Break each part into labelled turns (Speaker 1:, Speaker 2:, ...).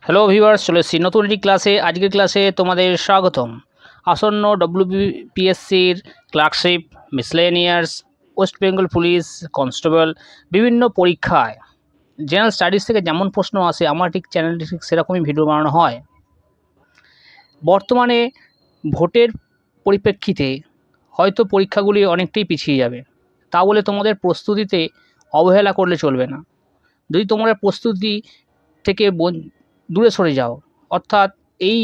Speaker 1: Hello viewers, চলে এসেছি নতুন একটি ক্লাসে। আজকের ক্লাসে তোমাদের স্বাগতম। আসন্ন ডব্লিউবিপিএসসির clerkship, miscellaneous, West Bengal police constable বিভিন্ন পরীক্ষায় জেনারেল স্টাডিজ থেকে যেমন প্রশ্ন আসে, আমার ঠিক চ্যানেলটি ঠিক সেরকমই ভিডিও বানানো হয়। বর্তমানে ভোটের পরিপ্রেক্ষিতে হয়তো পরীক্ষাগুলি অনেকটাই পিছিয়ে যাবে, তা বলে তোমাদের প্রস্তুতিতে অবহেলা করলে চলবে না। যদি তোমরা প্রস্তুতি থেকে দূরে সরে যাও, অর্থাৎ এই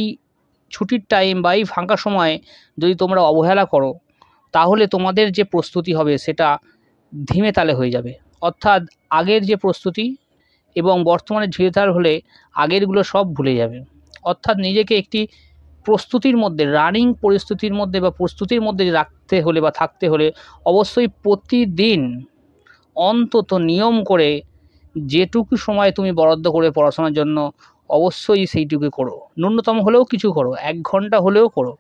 Speaker 1: ছুটির টাইম বা এই ফাঁকা সময়ে যদি তোমরা অবহেলা করো, তাহলে তোমাদের যে প্রস্তুতি হবে সেটা ধিমে তালে হয়ে যাবে। অর্থাৎ আগের যে প্রস্তুতি এবং বর্তমানে ঝিরে তাল হলে আগেরগুলো সব ভুলে যাবে। অর্থাৎ নিজেকে একটি প্রস্তুতির মধ্যে, রানিং পরিস্থিতির মধ্যে বা প্রস্তুতির মধ্যে রাখতে হলে বা থাকতে হলে অবশ্যই প্রতিদিন অন্তত নিয়ম করে যেটুকু সময় তুমি বরাদ্দ করে পড়াশোনার জন্য অবশ্যই সেইটুকু করো। ন্যূনতম হলেও কিছু করো, 1 ঘন্টা হলেও করো।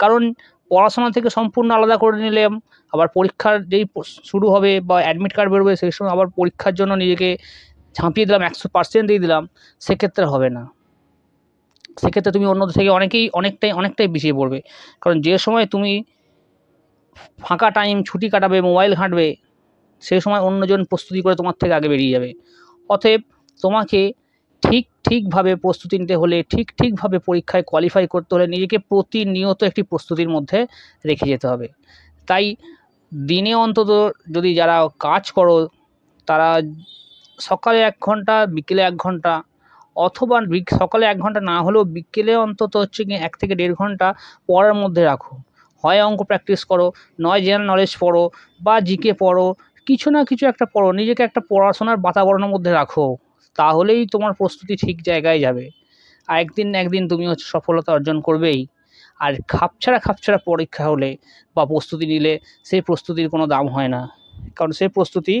Speaker 1: কারণ পড়াশোনা থেকে সম্পূর্ণ আলাদা করে নিলাম, আবার পরীক্ষার যেই শুরু হবে বা অ্যাডমিট কার্ড বেরোবে সেই সময় আবার পরীক্ষার জন্য নিজেকে ঝাঁপিয়ে দিলাম, 100% দিয়ে দিলাম, সেক্ষেত্রে হবে না। সেক্ষেত্রে তুমি অন্যদের থেকে অনেকটাই পিছিয়ে পড়বে। কারণ যে সময় তুমি ফাঁকা টাইম ছুটি কাটাবে, মোবাইল ঘাঁটবে, সেই সময় অন্যজন প্রস্তুতি করে তোমার থেকে আগে বেরিয়ে যাবে। অতএব তোমাকে ঠিকভাবে প্রস্তুতি নিতে হলে, ঠিকভাবে পরীক্ষায় কোয়ালিফাই করতে হলে নিজেকে প্রতিনিয়ত একটি প্রস্তুতির মধ্যে রেখে যেতে হবে। তাই দিনে অন্তত যদি যারা কাজ করো তারা সকালে 1 ঘন্টা, বিকেলে 1 ঘন্টা, অথবা সকালে 1 ঘন্টা না হলেও বিকেলে অন্তত হচ্ছে কি 1 থেকে 1.5 ঘন্টা পড়ার মধ্যে রাখো। হয় অঙ্ক প্র্যাকটিস করো, নয় জেনারেল নলেজ পড়ো বা জিকে পড়ো, কিছু না কিছু একটা পড়ো, নিজেকে একটা পড়াশোনার বাতাবরণের মধ্যে রাখো। তাহলেই তোমার প্রস্তুতি ঠিক জায়গায় যাবে। আর একদিন তুমি হচ্ছে সফলতা অর্জন করবেই। আর খাপছাড়া পরীক্ষা হলে বা প্রস্তুতি নিলে সেই প্রস্তুতির কোনো দাম হয় না, কারণ সেই প্রস্তুতি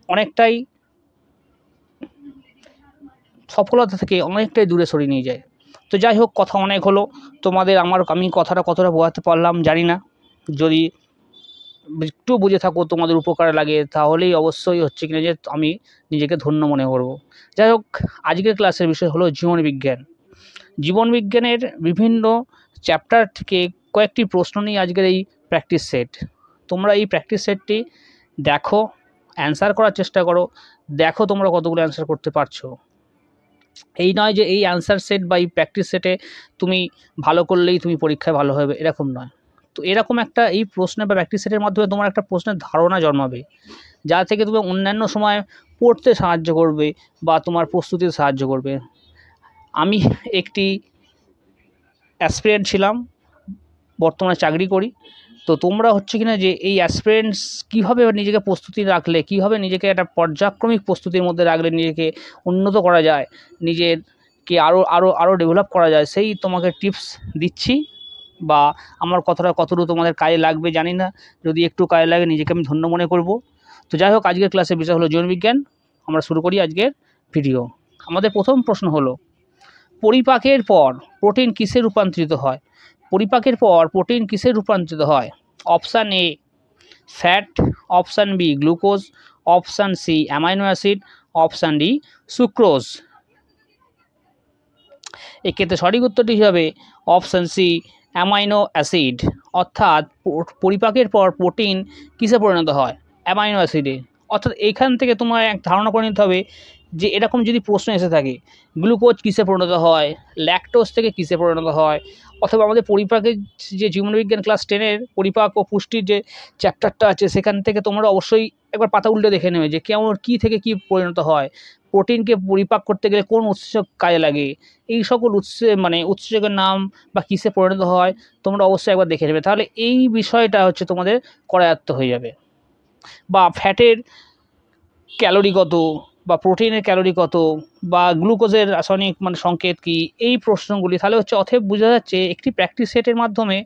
Speaker 1: অনেকটাই সফলতা থেকে অনেকটাই দূরে সরিয়ে নিয়ে যায়। তো যাই হোক, কথা অনেক হলো। আমি কথাটা কতটা বোঝাতে পারলাম জানি না। যদি একটু বুঝে থাকো, তোমাদের উপকারে লাগে, তাহলেই অবশ্যই হচ্ছে কিনা যে আমি নিজেকে ধন্য মনে করব। যাই হোক, আজকের ক্লাসের বিষয় হলো জীবনবিজ্ঞান। জীবনবিজ্ঞানের বিভিন্ন চ্যাপ্টার থেকে কয়েকটি প্রশ্ন নিয়ে আজকের এই প্র্যাকটিস সেট। তোমরা এই প্র্যাকটিস সেটটি দেখো, অ্যান্সার করার চেষ্টা করো, দেখো তোমরা কতগুলো অ্যান্সার করতে পারছো। এই নয় যে এই অ্যান্সার সেট বা এই প্র্যাকটিস সেটে তুমি ভালো করলেই তুমি পরীক্ষায় ভালো হবে, এরকম নয়। তো এরকম একটা এই প্রশ্নে বা প্র্যাকটিস সেটের মাধ্যমে তোমার একটা প্রশ্নের ধারণা জন্মাবে, যা থেকে তুমি অন্যান্য সময় পড়তে সাহায্য করবে বা তোমার প্রস্তুতিতে সাহায্য করবে। আমি একটি অ্যাসপিরেন্ট ছিলাম, বর্তমানে চাকরি করি। তো তোমরা হচ্ছে কিনা যে এই অ্যাসপিরেন্টস কীভাবে নিজেকে প্রস্তুতি রাখলে, কীভাবে নিজেকে একটা পর্যায়ক্রমিক প্রস্তুতির মধ্যে রাখলে নিজেকে উন্নত করা যায়, নিজেকে আরও ডেভেলপ করা যায়, সেই তোমাকে টিপস দিচ্ছি। বা আমার কথাটা কতটুকু তোমাদের কাজে লাগবে জানি না, যদি একটু কাজে লাগে নিজেকে আমি ধন্য মনে করব। তো যাই হোক, আজকের ক্লাসের বিষয় হলো জীবনবিজ্ঞান। আমরা শুরু করি আজকের ভিডিও। আমাদের প্রথম প্রশ্ন হলো, পরিপাকের পর প্রোটিন কিসে রূপান্তরিত হয়? পরিপাকের পর প্রোটিন কিসে রূপান্তরিত হয়? Option A fat, option B glucose, option C amino acid, option D sucrose. এক্ষেত্রে সঠিক উত্তরটি হবে অপশান সি অ্যামাইনো অ্যাসিড। অর্থাৎ পরিপাকের পর প্রোটিন কিসে পরিণত হয়? অ্যামাইনো অ্যাসিডে। অর্থাৎ এইখান থেকে তোমার এক ধারণা করে নিতে হবে যে এরকম যদি প্রশ্ন এসে থাকে, গ্লুকোজ কিসে পরিণত হয়, ল্যাকটোজ থেকে কিসে পরিণত হয়, অথবা আমাদের পরিপাকের যে জীবনবিজ্ঞান ক্লাস 10-এর পরিপাক ও পুষ্টির যে চ্যাপ্টারটা আছে, সেখান থেকে তোমরা অবশ্যই একবার পাতা উল্টে দেখে নেবে যে কেমন কী থেকে কী পরিণত হয়, প্রোটিনকে পরিপাক করতে গেলে কোন উৎসেচক কাজে লাগে, এই সকল উৎসেচকের নাম বা কিসে পরিণত হয় তোমরা অবশ্যই একবার দেখে নেবে। তাহলে এই বিষয়টা হচ্ছে তোমাদের করায়ত্ত হয়ে যাবে। বা ফ্যাটের ক্যালোরি কত, বা প্রোটিনের ক্যালোরি কত, বা গ্লুকোজের রাসায়নিক সংকেত কী, এই প্রশ্নগুলি তাহলে হচ্ছে অতএব বোঝা যাচ্ছে একটি প্র্যাকটিস সেটের মাধ্যমে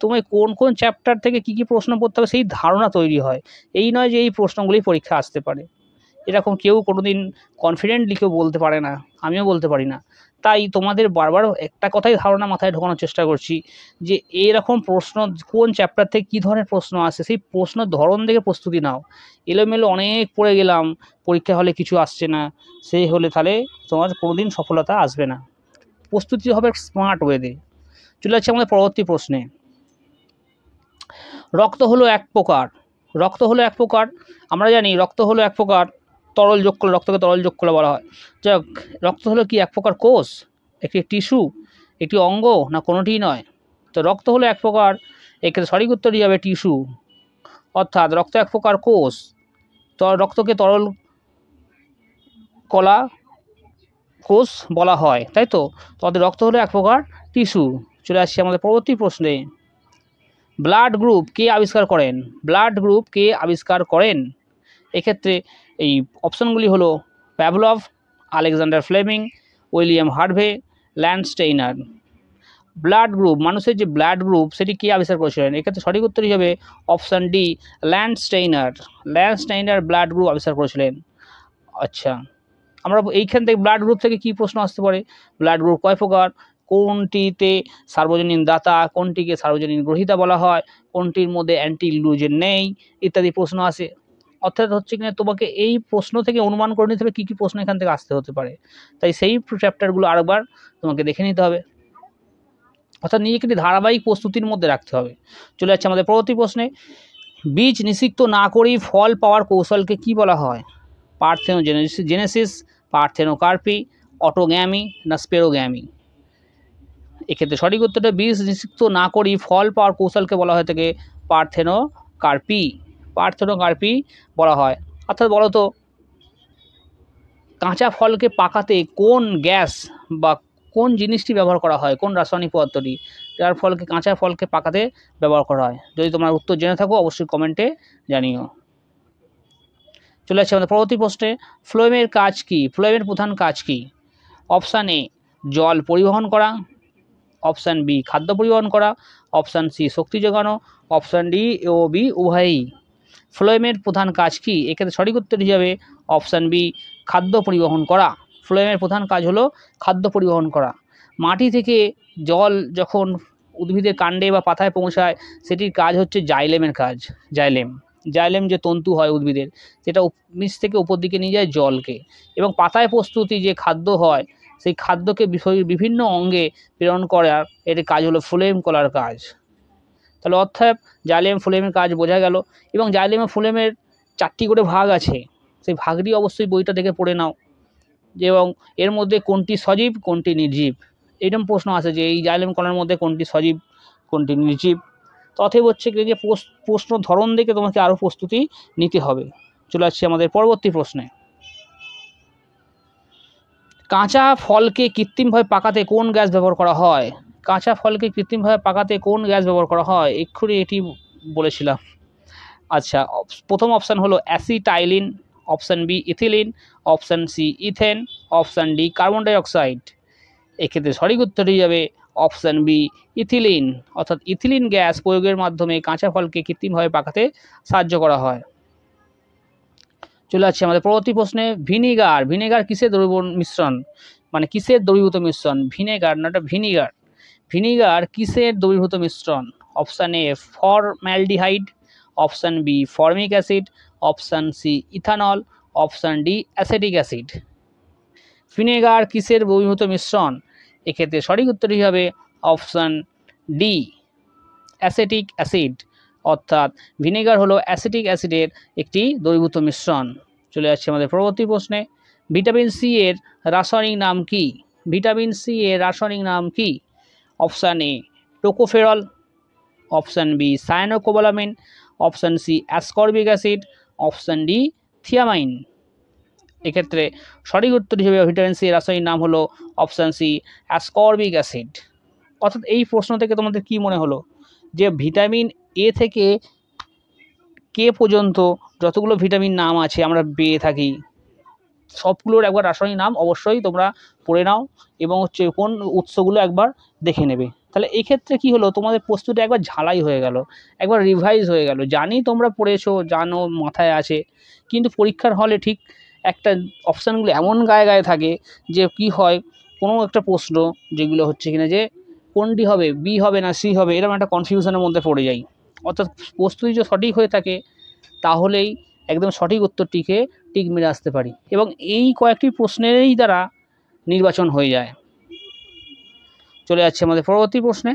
Speaker 1: তুমি কোন চ্যাপ্টার থেকে কী প্রশ্ন পড়তে হবে সেই ধারণা তৈরি হয়। এই নয় যে এই প্রশ্নগুলি পরীক্ষা আসতে পারে, এরকম কেউ কোনোদিন কনফিডেন্টলি কেউ বলতে পারে না, আমিও বলতে পারি না। তাই তোমাদের বারবার একটা কথাই ধারণা মাথায় ঢোকানোর চেষ্টা করছি যে এরকম প্রশ্ন কোন চ্যাপ্টার থেকে কী ধরনের প্রশ্ন আসে, সেই প্রশ্নের ধরন দেখে প্রস্তুতি নাও। এলোমেলো অনেক পড়ে গেলাম, পরীক্ষা হলে কিছু আসছে না, সেই হলে তাহলে তোমার কোনোদিন সফলতা আসবে না। প্রস্তুতি হবে স্মার্ট ওয়েতে। চলে যাচ্ছে আমাদের পরবর্তী প্রশ্নে। রক্ত হলো এক প্রকার, রক্ত হলো এক প্রকার, আমরা জানি রক্ত হলো এক প্রকার তরল যোগ করলে, রক্তকে তরল যোগ করলে বলা হয়। যাক, রক্ত হলো কি এক প্রকার কোষ, একটি টিস্যু, একটি অঙ্গ, না কোনোটিই নয়? তো রক্ত হলো এক প্রকার, এক্ষেত্রে সঠিক উত্তরই হবে টিস্যু, অর্থাৎ রক্ত এক প্রকার কোষ, তো রক্তকে তরল কলা কোষ বলা হয়, তাই তো? তাদের রক্ত হলো এক প্রকার টিস্যু। চলে আসছে আমাদের পরবর্তী প্রশ্নে। ব্লাড গ্রুপ কে আবিষ্কার করেন? ব্লাড গ্রুপ কে আবিষ্কার করেন? এক্ষেত্রে এই অপশানগুলি হলো Pavlov, Alexander Fleming, William Harvey, Landsteiner. Blood group, মানুষের যে ব্লাড গ্রুপ সেটি কে আবিষ্কার করেছিলেন? এক্ষেত্রে সঠিক উত্তরই হবে option D, Landsteiner. Landsteiner blood group আবিষ্কার করেছিলেন। আচ্ছা, আমরা এইখান থেকে ব্লাড গ্রুপ থেকে কি প্রশ্ন আসতে পারে? ব্লাড গ্রুপ কয় প্রকার, কোনটিতে সার্বজনীন দাতা, কোনটিকে সার্বজনীন গ্রহীতা বলা হয়, কোনটির মধ্যে অ্যান্টি ইনক্লুশন নেই, ইত্যাদি প্রশ্ন আসে। অর্থাৎ হচ্ছে কিনা তোমাকে এই প্রশ্ন থেকে অনুমান করে নিতে হবে কী কী প্রশ্ন এখান থেকে আসতে হতে পারে, তাই সেই চ্যাপ্টারগুলো আরেকবার তোমাকে দেখে নিতে হবে, অর্থাৎ নিজেকে একটি ধারাবাহিক প্রস্তুতির মধ্যে রাখতে হবে। চলে যাচ্ছে আমাদের পরবর্তী প্রশ্নে। বীজ নিষিক্ত না করেই ফল পাওয়ার কৌশলকে কি বলা হয়? পার্থেনোজেনেসিস, পার্থেনোকার্পি, অটোগ্যামি, না স্পেরোগ্যামি? এক্ষেত্রে সঠিক উত্তরটা বীজ নিষিক্ত না করেই ফল পাওয়ার কৌশলকে বলা হয় থেকে পার্থেনোকার্পি, পার্থেনোকার্পি বলা হয়। অর্থাৎ বলো তো, কাঁচা ফলকে পাকাতে কোন গ্যাস বা কোন জিনিসটি ব্যবহার করা হয়, কোন রাসায়নিক পদার্থটি, যার ফলকে কাঁচা ফলকে পাকাতে ব্যবহার করা হয়? যদি তোমরা উত্তর জেনে থাকো অবশ্যই কমেন্টে জানিও। চলে আসছে আমাদের পরবর্তী প্রশ্নে। ফ্লোয়েমের কাজ কি? ফ্লোয়েমের প্রধান কাজ কি? অপশান এ জল পরিবহন করা, অপশান বি খাদ্য পরিবহন করা, অপশান সি শক্তি যোগানো, অপশান ডি ও বি উভয়ই। ফ্লোয়েমের প্রধান কাজ কি? এক্ষেত্রে সঠিক উত্তর হিসাবে অপশান বি খাদ্য পরিবহন করা। ফ্লোয়েমের প্রধান কাজ হলো খাদ্য পরিবহন করা। মাটি থেকে জল যখন উদ্ভিদের কাণ্ডে বা পাতায় পৌঁছায় সেটির কাজ হচ্ছে জাইলেমের কাজ। জাইলেম যে তন্তু হয় উদ্ভিদের, সেটা নিচ থেকে উপর দিকে নিয়ে যায় জলকে, এবং পাতায় প্রস্তুতি যে খাদ্য হয় সেই খাদ্যকে বিভিন্ন অঙ্গে প্রেরণ করার এর কাজ হলো ফ্লোয়েম করার কাজ। তাহলে অর্থাৎ জাইলেম ফ্লোয়েমের কাজ বোঝা গেল। এবং জাইলেম ও ফ্লোয়েমের 4টি করে ভাগ আছে, সেই ভাগটি অবশ্যই বইটা দেখে পড়ে নাও, এবং এর মধ্যে কোনটি সজীব কোনটি নির্জীব, এরকম প্রশ্ন আসে যে এই জাইলেম কণার মধ্যে কোনটি সজীব কোনটি নির্জীব। তথে হচ্ছে কি যে প্রশ্ন ধরন দেখে তোমাকে আরও প্রস্তুতি নিতে হবে। চলে আসছে আমাদের পরবর্তী প্রশ্নে। কাঁচা ফলকে কৃত্রিমভাবে পাকাতে কোন গ্যাস ব্যবহার করা হয়? কাঁচা ফলকে কৃত্রিমভাবে পাকাতে কোন গ্যাস ব্যবহার করা হয়? এক্ষুনি এটি বলেছিলাম। আচ্ছা, প্রথম অপশান হলো acetylene, option B ethylene, option C ethane, option D carbon dioxide. এক্ষেত্রে সঠিক উত্তরই যাবে অপশান বি ইথিলিন, অর্থাৎ ইথিলিন গ্যাস প্রয়োগের মাধ্যমে কাঁচা ফলকে কৃত্রিমভাবে পাকাতে সাহায্য করা হয়। চলে আসছে আমাদের পরবর্তী প্রশ্নে। ভিনেগার কিসের দ্রবীভূত মিশ্রণ? মানে কিসের দ্রবীভূত মিশ্রণ? ভিনেগার না, ভিনিগার কিসের দ্রবীভূত মিশ্রণ? Option A formaldehyde, option B formic acid, option C ethanol, option D acetic acid. Vinegar কিসের দ্রবীভূত মিশ্রণ? এক্ষেত্রে সঠিক উত্তরই হবে অপশান ডি অ্যাসিটিক অ্যাসিড, অর্থাৎ ভিনেগার হলো অ্যাসিটিক অ্যাসিডের একটি দ্রবীভূত মিশ্রণ। চলে আসছে আমাদের পরবর্তী প্রশ্নে। ভিটামিন সি এর রাসায়নিক নাম কি? ভিটামিন সি এর রাসায়নিক নাম কি? Option A tocopherol, option B cyanocobalamin, option C ascorbic acid, option D thiamine. এক্ষেত্রে সঠিক উত্তর হিসেবে ভিটামিন সি এর রাসায়নিক নাম হলো অপশান সি অ্যাসকর্বিক অ্যাসিড। অর্থাৎ এই প্রশ্ন থেকে তোমাদের কি মনে হলো যে ভিটামিন এ থেকে কে পর্যন্ত যতগুলো ভিটামিন নাম আছে আমরা পেয়ে থাকি সবগুলোর একবার রাসায়নিক নাম অবশ্যই তোমরা পড়ে নাও, এবং হচ্ছে কোন উৎসগুলো একবার দেখে নেবে। তাহলে এই ক্ষেত্রে কি হলো, তোমাদের প্রস্তুতি একবার ঝালাই হয়ে গেল, একবার রিভাইজ হয়ে গেল। জানি তোমরা পড়েছো, জানো, মাথায় আছে, কিন্তু পরীক্ষার হলে ঠিক একটা অপশানগুলো এমন গায়ে গায়ে থাকে যে কি হয়, কোনো একটা প্রশ্ন যেগুলো হচ্ছে কিনা যে কোনটি হবে, বি হবে না সি হবে, এরকম একটা কনফিউশনের মধ্যে পড়ে যাই। অর্থাৎ প্রস্তুতি যদি সঠিক হয়ে থাকে তাহলেই একদম সঠিক উত্তরটিকে টিক মেরে আসতে পারি, এবং এই কয়েকটি প্রশ্নেরই দ্বারা নির্বাচন হয়ে যায়। চলে যাচ্ছে আমাদের পরবর্তী প্রশ্নে।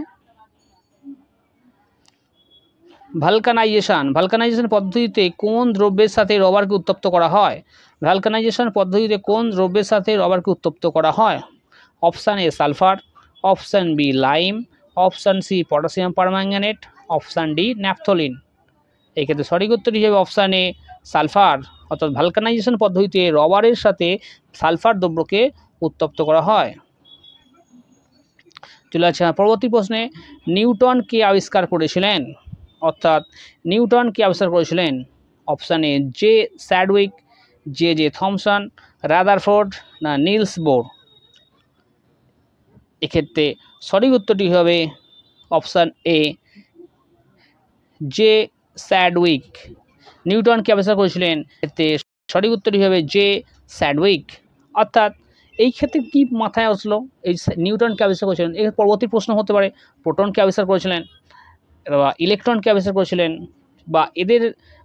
Speaker 1: ভালকানাইজেশন পদ্ধতিতে কোন দ্রব্যের সাথে রবারকে উত্তপ্ত করা হয়? ভালকানাইজেশন পদ্ধতিতে কোন দ্রব্যের সাথে রবারকে উত্তপ্ত করা হয়? Option A sulphur, option B lime, option C potassium permanganate, option D naphthalene. এক্ষেত্রে সঠিক উত্তর হিসেবে অপশান এ সালফার, অর্থাৎ ভালকানাইজেশন পদ্ধতিতে রবারের সাথে সালফার দ্রব্যকে উত্তপ্ত করা হয়। চলে আসছে পরবর্তী প্রশ্নে। নিউটন কে আবিষ্কার করেছিলেন? অর্থাৎ নিউটন কে আবিষ্কার করেছিলেন? Option A J Chadwick, J Thomson, Rutherford না নিলস বোর। এক্ষেত্রে সঠিক উত্তরটি হবে option A J Chadwick. Neutron কে আবিষ্কার করেছিলেন? এতে সঠিক উত্তরটি হবে জে স্যাডউইক। অর্থাৎ এই ক্ষেত্রে কি মাথায় আসলো? এই নিউটনকে আবিষ্কার করেছিলেন, এর পরবর্তী প্রশ্ন হতে পারে প্রোটনকে আবিষ্কার করেছিলেন বা ইলেকট্রনকে আবিষ্কার করেছিলেন, বা এদের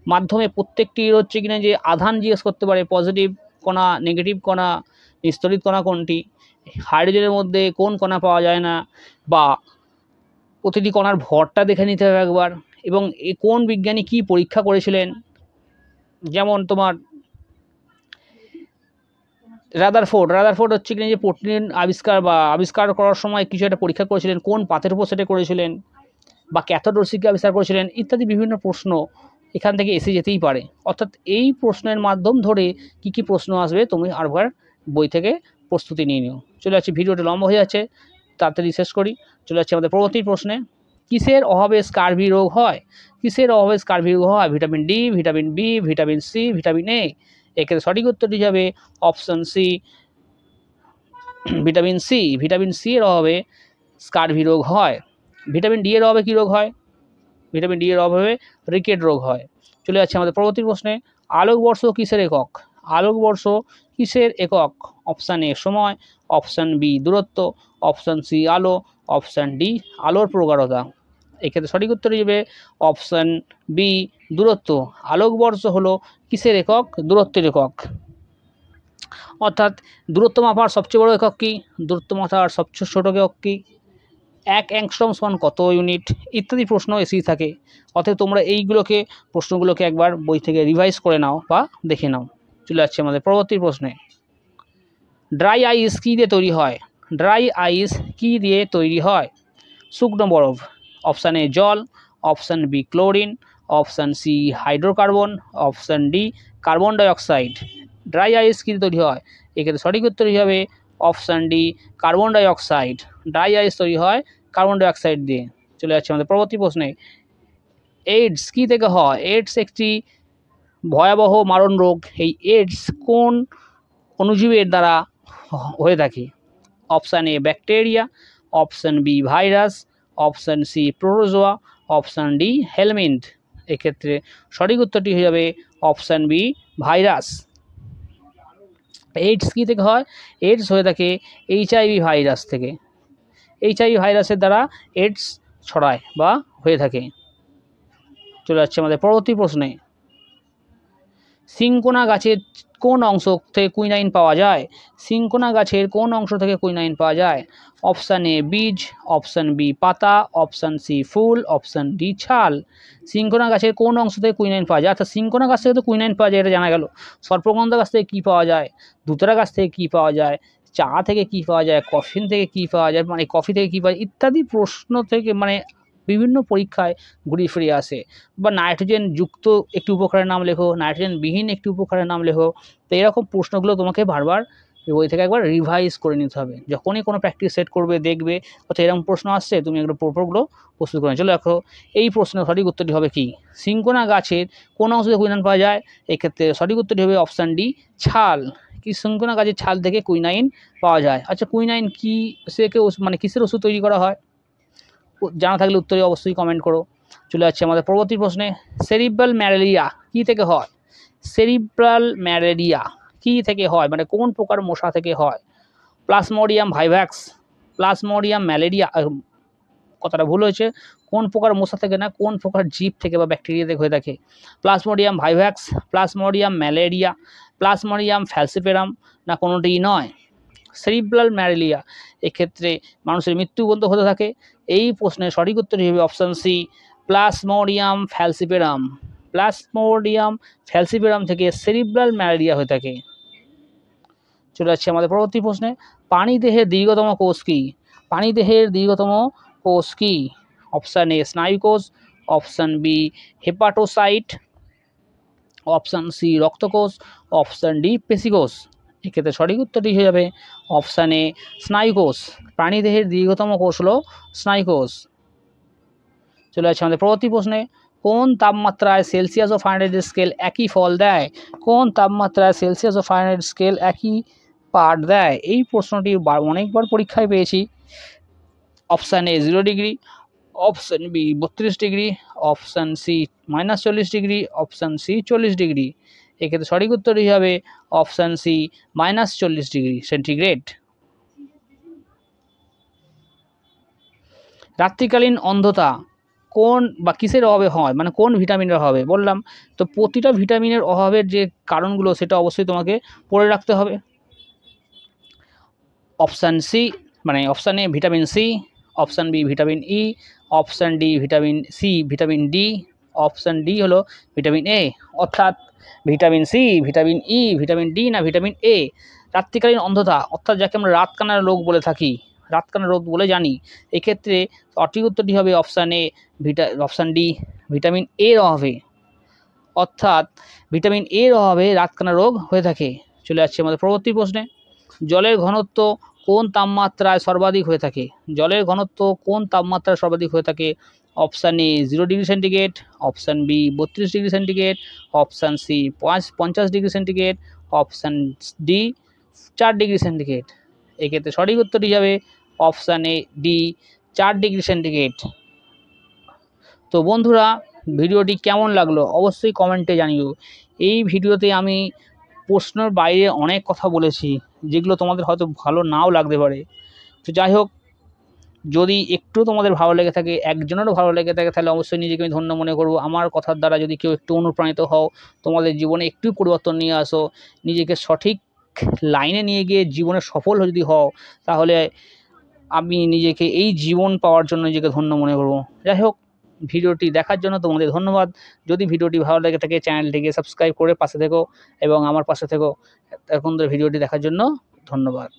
Speaker 1: মাধ্যমে প্রত্যেকটির হচ্ছে কিনা যে আধান জিজ্ঞেস করতে পারে, পজিটিভ কণা, নেগেটিভ কণা, নিস্তরিত কণা কোনটি, হাইড্রোজেনের মধ্যে কোন কণা পাওয়া যায় না, বা প্রতিটি কণার ভরটা দেখে নিতে হবে একবার, এবং কোন বিজ্ঞানী কি পরীক্ষা করেছিলেন। যেমন তোমার রাদারফোর্ড হচ্ছে কিনা যে প্রোটিন আবিষ্কার করার সময় কিছু একটা পরীক্ষা করেছিলেন, কোন পাতের উপর সেটা করেছিলেন, বা ক্যাথোড-রশ্মিকে আবিষ্কার করেছিলেন, ইত্যাদি বিভিন্ন প্রশ্ন এখান থেকে এসে যেতেই পারে। অর্থাৎ এই প্রশ্নের মাধ্যম ধরে কি প্রশ্ন আসবে তুমি আরবার বই থেকে প্রস্তুতি নিয়ে নিও। চলে যাচ্ছে, ভিডিওটা লম্বা হয়ে যাচ্ছে, তাড়াতাড়ি শেষ করি। চলে যাচ্ছে আমাদের পরবর্তী প্রশ্নে। কিসের অভাবে স্কারভি রোগ হয়? কিসের অভাবে স্কারভি রোগ হয়? Vitamin D, vitamin B, vitamin C, vitamin A. এক্ষেত্রে সঠিক উত্তরটি যাবে option C vitamin C. Vitamin C এর অভাবে স্কারভি রোগ হয়। ভিটামিন ডি এর অভাবে কী রোগ হয়? ভিটামিন ডি এর অভাবে রিকেট রোগ হয়। চলে যাচ্ছে আমাদের পরবর্তী প্রশ্নে। আলোকবর্ষ কিসের একক? আলোকবর্ষ কিসের একক? অপশান এ সময়, অপশান বি দূরত্ব, অপশান সি আলো, অপশান ডি আলোর প্রগাঢ়তা। এক্ষেত্রে সঠিক উত্তর হিসেবে অপশান বি দূরত্ব। আলোকবর্ষ হলো কিসের একক? দূরত্বের একক। অর্থাৎ দূরত্ব মাপার সবচেয়ে বড় একক কি? দূরত্ব মাপার সবচেয়ে ছোট একক কি? 1 অ্যাংস্ট্রম সমান কত ইউনিট? ইত্যাদি প্রশ্ন এসেই থাকে। অতএব তোমরা এইগুলোকে প্রশ্নগুলোকে একবার বই থেকে রিভাইজ করে নাও বা দেখে নাও। চলে যাচ্ছে আমাদের পরবর্তী প্রশ্নে। ড্রাই আইস কী দিয়ে তৈরি হয়? ড্রাই আইস কী দিয়ে তৈরি হয়? শুকনো বরফ। অপশান এ জল, option B chlorine, option C hydrocarbon, option D carbon dioxide. Dry ice কী দিয়ে তৈরি হয়? এক্ষেত্রে সঠিক উত্তর হিসাবে option D carbon dioxide. Dry ice তৈরি হয় কার্বন ডাইঅক্সাইড দিয়ে। চলে যাচ্ছে আমাদের পরবর্তী প্রশ্নে। এইডস কী থেকে হয়? এইডস একটি ভয়াবহ মারণ রোগ। এই এইডস কোন অণুজীবের দ্বারা হয়ে থাকে? Option A bacteria, option B virus, option C protozoa, option D helminth. এক্ষেত্রে সঠিক উত্তরটি হয়ে যাবে অপশান বি ভাইরাস। এইডস কী থেকে হয়? এইডস হয়ে থাকে এইচআইভি ভাইরাস থেকে। এইচআইভি ভাইরাসের দ্বারা এইডস ছড়ায় বা হয়ে থাকে। চলে যাচ্ছে আমাদের পরবর্তী প্রশ্নে। সিনকোনা গাছের কোন অংশ থেকে কুইনাইন পাওয়া যায়? সিনকোনা গাছের কোন অংশ থেকে কুইনাইন পাওয়া যায়? অপশান এ বীজ, অপশান বি পাতা, অপশান সি ফুল, অপশান ডি ছাল। সিনকোনা গাছের কোন অংশ থেকে কুইনাইন পাওয়া যায়? অর্থাৎ সিনকোনা গাছ থেকে তো কুইনাইন পাওয়া যায়, এটা জানা গেল। সর্পগন্ধা গাছ থেকে কী পাওয়া যায়? ধুতরা গাছ থেকে কী পাওয়া যায়? চা থেকে কী পাওয়া যায়? কফি থেকে কী পাওয়া যায়? মানে কফি থেকে কী পাওয়া যায়? ইত্যাদি প্রশ্ন থেকে বিভিন্ন পরীক্ষায় ঘুরিয়ে ফিরিয়ে আসে। বা নাইট্রোজেন যুক্ত একটি উপকারের নাম লেখো, নাইট্রোজেন বিহীন একটি উপকারের নাম লেখো। তো এরকম প্রশ্নগুলো তোমাকে বারবার বই থেকে একবার রিভাইজ করে নিতে হবে। যখনই কোনো প্র্যাকটিস সেট করবে, দেখবে অর্থাৎ এরকম প্রশ্ন আসছে, তুমি একটু প্রশ্নগুলো প্রস্তুত করে চলে রাখো। এই প্রশ্নের সঠিক উত্তরটি হবে কি? সিনকোনা গাছের কোন অংশ থেকে কুইনাইন পাওয়া যায়? এক্ষেত্রে সঠিক উত্তরটি হবে অপশান ডি ছাল। কি সিনকোনা গাছের ছাল থেকে কুইনাইন পাওয়া যায়। আচ্ছা, কুইনাইন কি থেকে কিসের ওষুধ তৈরি করা হয়? জানা থাকলে উত্তরে অবশ্যই কমেন্ট করো। চলে যাচ্ছে আমাদের পরবর্তী প্রশ্নে। সেরিব্রাল ম্যালেরিয়া কী থেকে হয়? সেরিব্রাল ম্যালেরিয়া কী থেকে হয়, কোন প্রকার মশা থেকে হয়? প্লাজমোডিয়াম ভাইভ্যাক্স, প্লাজমোডিয়াম ম্যালেরিয়া, কথাটা ভুল হয়েছে, কোন প্রকার মশা থেকে না, কোন প্রকার জীব থেকে বা ব্যাকটেরিয়া থেকে হয়ে থাকে? Plasmodium vivax, plasmodium malaria, plasmodium falciparum, না কোনোটিই নয়? সেরিব্রাল ম্যালেরিয়া, এক্ষেত্রে মানুষের মৃত্যু পর্যন্ত হতে থাকে। এই প্রশ্নের সঠিক উত্তর হিসেবে option C plasmodium falciparum. Plasmodium falciparum থেকে সেরিব্রাল ম্যালেরিয়া হয়ে থাকে। চলে যাচ্ছে আমাদের পরবর্তী প্রশ্নে, প্রাণীদেহের দীর্ঘতম কোষ কী? প্রাণীদেহের দীর্ঘতম কোষ কী? অপশান এ স্নায়ুকোষ, option B hepatocyte, option C রক্তকোষ, অপশান ডি পেশিকোষ। এক্ষেত্রে সঠিক উত্তরটি হয়ে যাবে অপশান এ স্নায়ুকোষ। প্রাণীদেহের দীর্ঘতম কোষ হলো স্নায়ুকোষ। চলে যাচ্ছে আমাদের পরবর্তী প্রশ্নে, কোন তাপমাত্রায় সেলসিয়াস ও ফারেনহাইট স্কেল একই ফল দেয়? কোন তাপমাত্রায় সেলসিয়াস ও ফারেনহাইট স্কেল একই পাঠ দেয়? এই প্রশ্নটি অনেকবার পরীক্ষায় পেয়েছি। Option A 0 degree, option B 32 degree, option C -40 degree, option C 40 degree. এক্ষেত্রে সঠিক উত্তরটি হবে অপশান সি -40 ডিগ্রি সেন্টিগ্রেড। রাত্রিকালীন অন্ধতা কোন বা কিসের অভাবে হয়, মানে কোন ভিটামিনের অভাবে? বললাম তো প্রতিটা ভিটামিনের অভাবের যে কারণগুলো সেটা অবশ্যই তোমাকে পড়ে রাখতে হবে। অপশান সি মানে option A vitamin C, option B vitamin E, option D vitamin D, option D হলো ভিটামিন এ। অর্থাৎ vitamin C, vitamin E, vitamin D না ভিটামিন এ। রাত্রিকালীন অন্ধতা অর্থাৎ যাকে আমরা রাতকানার রোগ বলে থাকি, রাতকানা রোগ বলে জানি, এক্ষেত্রে সঠিক উত্তরটি হবে option A option D vitamin এর অভাবে। অর্থাৎ ভিটামিন এর অভাবে রাতকানা রোগ হয়ে থাকে। চলে যাচ্ছে আমাদের পরবর্তী প্রশ্নে, জলের ঘনত্ব কোন তাপমাত্রায় সর্বাধিক হয়ে থাকে? জলের ঘনত্ব কোন তাপমাত্রায় সর্বাধিক হয়ে থাকে? Option A 0 degree centigrade, option B 32 degree centigrade, option C 50 degree centigrade, option D 4 degree centigrade. এক্ষেত্রে সঠিক উত্তরটি যাবে option A D 4 degree centigrade. তো বন্ধুরা, ভিডিওটি কেমন লাগলো অবশ্যই কমেন্টে জানিও। এই ভিডিওতে আমি প্রশ্নের বাইরে অনেক কথা বলেছি, যেগুলো তোমাদের হয়তো ভালো নাও লাগতে পারে। তো যাই হোক, যদি একটু তোমাদের ভালো লেগে থাকে, একজনেরও ভালো লেগে থাকে, তাহলে অবশ্যই নিজেকে আমি ধন্য মনে করব। আমার কথার দ্বারা যদি কেউ একটু অনুপ্রাণিত হও, তোমাদের জীবনে একটু পরিবর্তন নিয়ে আসো, নিজেকে সঠিক লাইনে নিয়ে গিয়ে জীবনে সফল যদি হও, তাহলে আমি নিজেকে এই জীবন পাওয়ার জন্য নিজেকে ধন্য মনে করব। যাই হোক, ভিডিওটি দেখার জন্য তোমাদের ধন্যবাদ। যদি ভিডিওটি ভালো লেগে থাকে চ্যানেলটিকে সাবস্ক্রাইব করে পাশে থেকো এবং আমার পাশে থেকো। এখন ভিডিওটি দেখার জন্য ধন্যবাদ।